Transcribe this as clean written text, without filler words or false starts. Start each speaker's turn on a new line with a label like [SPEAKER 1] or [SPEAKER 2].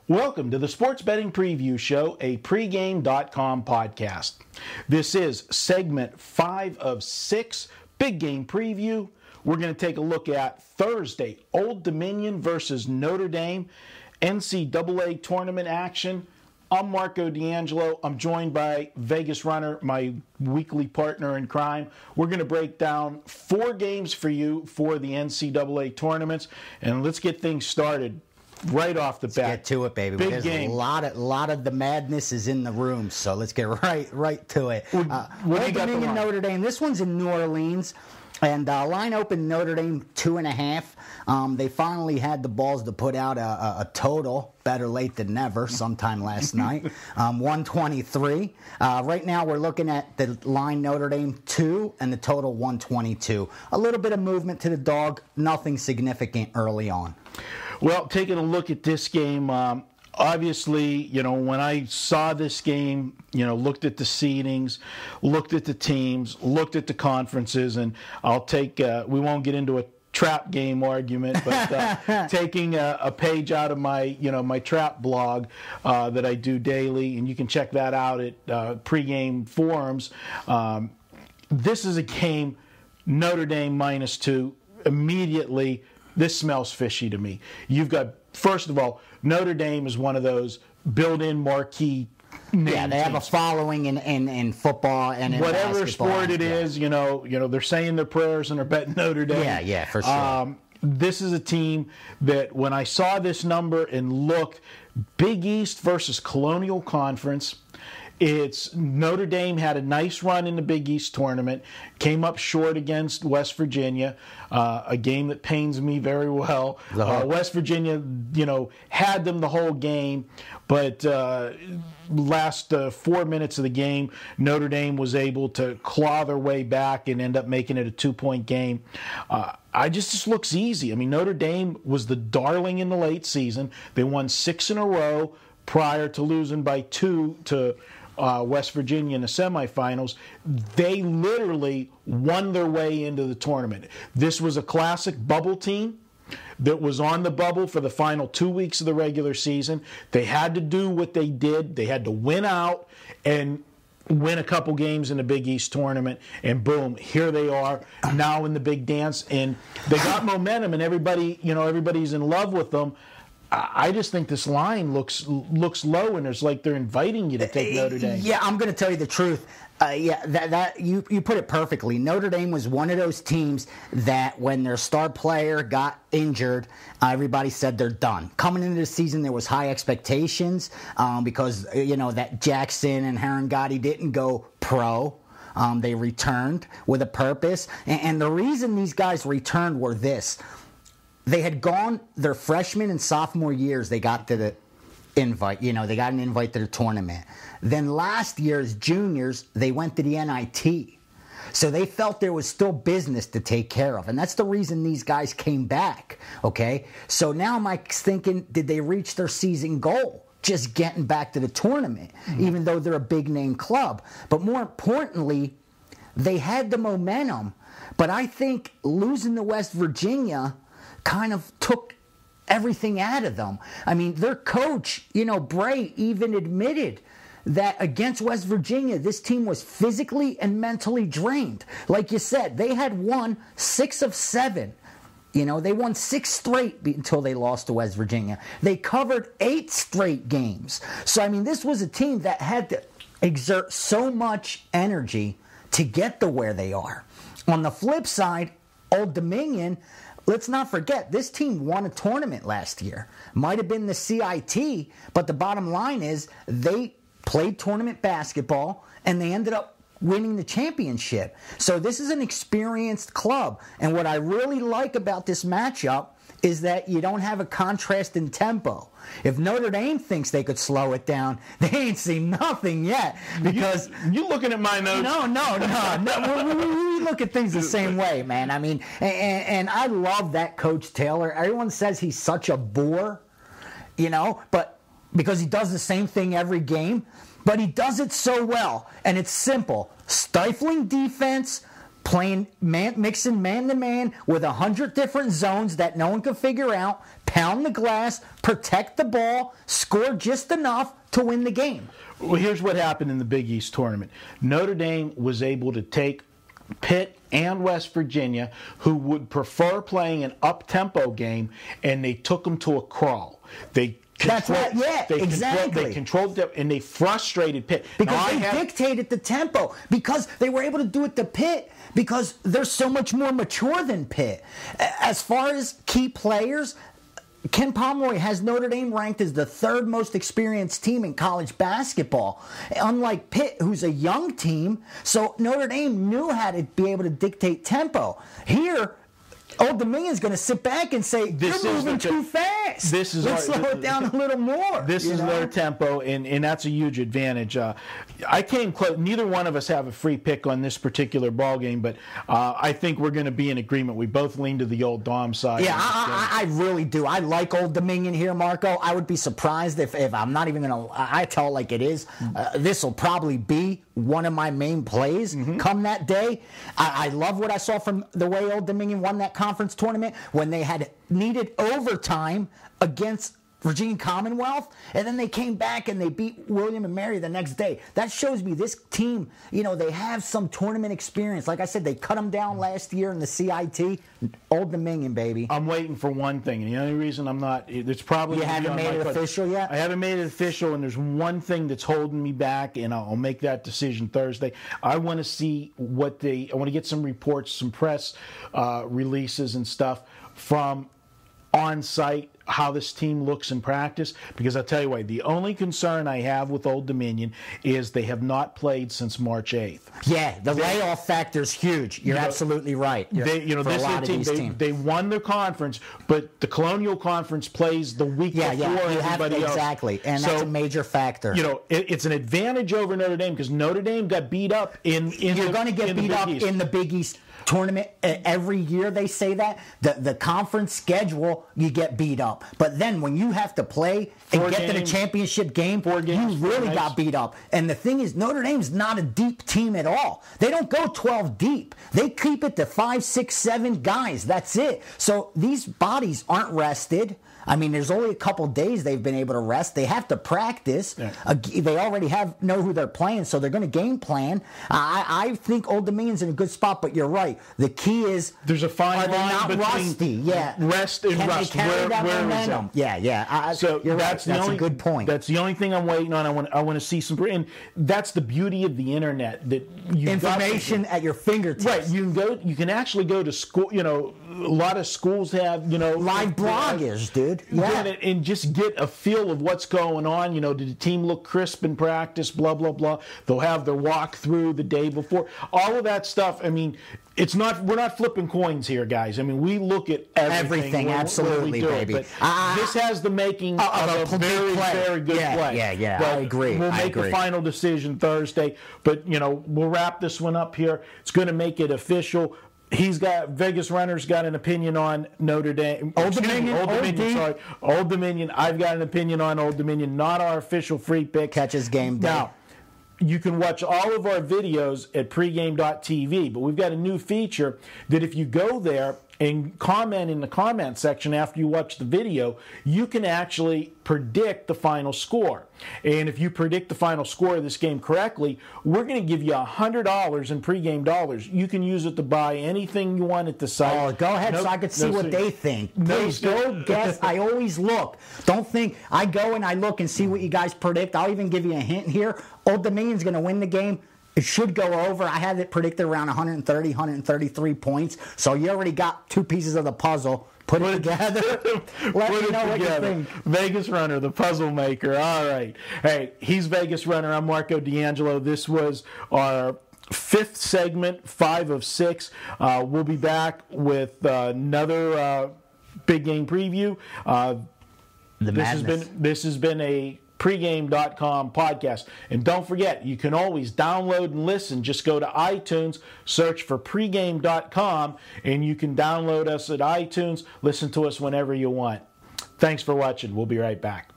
[SPEAKER 1] Welcome to the Sports Betting Preview Show, a pregame.com podcast. This is segment 5 of 6, Big Game Preview. We're going to take a look at Thursday, Old Dominion versus Notre Dame, NCAA tournament action. I'm Marco D'Angelo. I'm joined by Vegas Runner, my weekly partner in crime. We're going to break down 4 games for you for the NCAA tournaments, and let's get things started. Right off the bat.
[SPEAKER 2] Let's get to it, baby.
[SPEAKER 1] Big
[SPEAKER 2] There's
[SPEAKER 1] game.
[SPEAKER 2] A lot of the madness is in the room, so let's get right to it.
[SPEAKER 1] What do you
[SPEAKER 2] Old
[SPEAKER 1] got
[SPEAKER 2] Dominion, Notre Dame. This one's in New Orleans, and line opened Notre Dame 2.5. They finally had the balls to put out a total. Better late than never. Sometime last night, 123. Right now, we're looking at the line Notre Dame 2 and the total 122. A little bit of movement to the dog. Nothing significant early on.
[SPEAKER 1] Well, taking a look at this game, obviously, when I saw this game, looked at the seedings, looked at the teams, looked at the conferences, and I'll take, we won't get into a trap game argument, but taking a page out of my, my trap blog that I do daily, and you can check that out at pregame forums. This is a game, Notre Dame -2, immediately. This smells fishy to me. You've got, first of all, Notre Dame is one of those built-in marquee name
[SPEAKER 2] Yeah, they have a following in football and in
[SPEAKER 1] whatever
[SPEAKER 2] basketball.
[SPEAKER 1] sport it is, they're saying their prayers and they're betting Notre Dame.
[SPEAKER 2] Yeah, for sure.
[SPEAKER 1] This is a team that when I saw this number and looked, Big East versus Colonial Conference, it's Notre Dame had a nice run in the Big East tournament, came up short against West Virginia, a game that pains me very well. West Virginia, had them the whole game, but last 4 minutes of the game, Notre Dame was able to claw their way back and end up making it a 2-point game. Just looks easy. I mean, Notre Dame was the darling in the late season. They won 6 in a row prior to losing by 2 to West Virginia in the semifinals. They literally won their way into the tournament. This was a classic bubble team that was on the bubble for the final 2 weeks of the regular season. They had to do what they did. They had to win out and win a couple games in the Big East tournament, and boom, here they are now in the big dance, and they got momentum, and everybody's in love with them. I just think this line looks low, and it's like they're inviting you to take Notre Dame.
[SPEAKER 2] Yeah, I'm going to tell you the truth. You put it perfectly. Notre Dame was one of those teams that when their star player got injured, everybody said they're done. Coming into the season, there was high expectations because that Jackson and Harangati didn't go pro. They returned with a purpose, and the reason these guys returned were this. They had gone their freshman and sophomore years. They got to the invite. They got an invite to the tournament. Then last year, as juniors, they went to the NIT. So they felt there was still business to take care of. And that's the reason these guys came back, okay? So now Mike's thinking, did they reach their season goal? Just getting back to the tournament, even though they're a big-name club. But more importantly, they had the momentum. But I think losing to West Virginia kind of took everything out of them. I mean, their coach, Bray, even admitted that against West Virginia, this team was physically and mentally drained. Like you said, they had won 6 of 7. They won 6 straight until they lost to West Virginia. They covered 8 straight games. So, I mean, this was a team that had to exert so much energy to get to where they are. On the flip side, Old Dominion, let's not forget, this team won a tournament last year. Might have been the CIT, but the bottom line is they played tournament basketball, and they ended up winning the championship. So this is an experienced club. And what I really like about this matchup is that you don't have a contrast in tempo. If Notre Dame thinks they could slow it down, they ain't seen nothing yet. Because
[SPEAKER 1] you looking at my notes?
[SPEAKER 2] No. We look at things the same way, man. I mean, and I love that Coach Taylor. Everyone says he's such a bore, but because he does the same thing every game, but he does it so well. And it's simple. Stifling defense, playing mixing man-to-man with 100 different zones that no one can figure out, pound the glass, protect the ball, score just enough to win the game.
[SPEAKER 1] Well, here's what happened in the Big East tournament. Notre Dame was able to take Pitt and West Virginia, who would prefer playing an up-tempo game, and they took them to a crawl. They
[SPEAKER 2] exactly.
[SPEAKER 1] They controlled them, and they frustrated Pitt.
[SPEAKER 2] Because they dictated the tempo. Because they were able to do it to Pitt. Because they're so much more mature than Pitt. As far as key players, Ken Pomeroy has Notre Dame ranked as the third most experienced team in college basketball, unlike Pitt, who's a young team. So Notre Dame knew how to be able to dictate tempo. Here, Old Dominion's going to sit back and say, "You're moving too fast. Let's slow it down a little more."
[SPEAKER 1] This is their tempo, and that's a huge advantage. I came close. Neither one of us have a free pick on this particular ball game, but I think we're going to be in agreement. We both lean to the Old Dom side.
[SPEAKER 2] Yeah, I really do. I like Old Dominion here, Marco. I would be surprised if I'm not even going to. I tell it like it is. This will probably be one of my main plays come that day. I love what I saw from the way Old Dominion won that conference tournament when they had needed overtime against Virginia Commonwealth, and then they came back and they beat William and Mary the next day. That shows me this team, they have some tournament experience. Like I said, they cut them down last year in the CIT. Old Dominion, baby.
[SPEAKER 1] I'm waiting for one thing, and the only reason I'm not, it's probably...
[SPEAKER 2] You haven't made it official yet?
[SPEAKER 1] I haven't made it official, and there's one thing that's holding me back, and I'll make that decision Thursday. I want to see I want to get some reports, some press releases and stuff from on-site, how this team looks in practice, because I'll tell you what, the only concern I have with Old Dominion is they have not played since March 8th.
[SPEAKER 2] Yeah, the layoff factor is huge. You're absolutely right.
[SPEAKER 1] They won their conference, but the Colonial Conference plays the week before everybody else.
[SPEAKER 2] Exactly, and that's a major factor.
[SPEAKER 1] It's an advantage over Notre Dame because Notre Dame got beat up
[SPEAKER 2] You're going to get beat up in the Big East tournament every year. They say that the conference schedule, you get beat up, but then when you have to play and get to the championship game, you really got beat up. And the thing is, Notre Dame's not a deep team at all. They don't go 12 deep. They keep it to 5, 6, 7 guys. That's it. So these bodies aren't rested. I mean, there's only a couple days they've been able to rest. They have to practice. Yeah. They already know who they're playing, so they're going to game plan. I think Old Dominion's in a good spot, but you're right. The key is,
[SPEAKER 1] there's a fine line between
[SPEAKER 2] rusty? Yeah.
[SPEAKER 1] Rest and
[SPEAKER 2] Can
[SPEAKER 1] rust.
[SPEAKER 2] They carry that momentum? Yeah.
[SPEAKER 1] So
[SPEAKER 2] you're right. That's a good point.
[SPEAKER 1] That's the only thing I'm waiting on. I want to see some, and that's the beauty of the internet. That
[SPEAKER 2] information at your fingertips.
[SPEAKER 1] Right. You can actually go to school. A lot of schools have
[SPEAKER 2] live bloggers, dude.
[SPEAKER 1] Yeah. And just get a feel of what's going on. Did the team look crisp in practice? Blah, blah, blah. They'll have their walkthrough the day before. All of that stuff. I mean, we're not flipping coins here, guys. I mean, we look at everything
[SPEAKER 2] absolutely, baby.
[SPEAKER 1] But this has the making of a very, very good play.
[SPEAKER 2] Yeah, I agree.
[SPEAKER 1] We'll make a final decision Thursday. But, we'll wrap this one up here. It's going to make it official. Vegas Runner's got an opinion on Notre Dame. Old Dominion. I've got an opinion on Old Dominion. Not our official free pick.
[SPEAKER 2] Catches game day.
[SPEAKER 1] Now, you can watch all of our videos at pregame.tv, but we've got a new feature that if you go there and comment in the comment section after you watch the video, you can actually predict the final score. And if you predict the final score of this game correctly, we're going to give you $100 in pregame dollars. You can use it to buy anything you want at the site.
[SPEAKER 2] Oh, go ahead so I can see what they think. Please go guess. I always look. Don't think I go and I look and see what you guys predict. I'll even give you a hint here. Old Dominion's going to win the game. It should go over. I had it predicted around 130, 133 points. So you already got 2 pieces of the puzzle. Put it together. Let me know what you think.
[SPEAKER 1] Vegas Runner, the puzzle maker. All right. Hey, he's Vegas Runner. I'm Marco D'Angelo. This was our 5th segment, 5 of 6. We'll be back with another big game preview. This has been a pregame.com podcast. And don't forget, you can always download and listen. Just go to iTunes, search for pregame.com, and you can download us at iTunes, listen to us whenever you want. Thanks for watching. We'll be right back.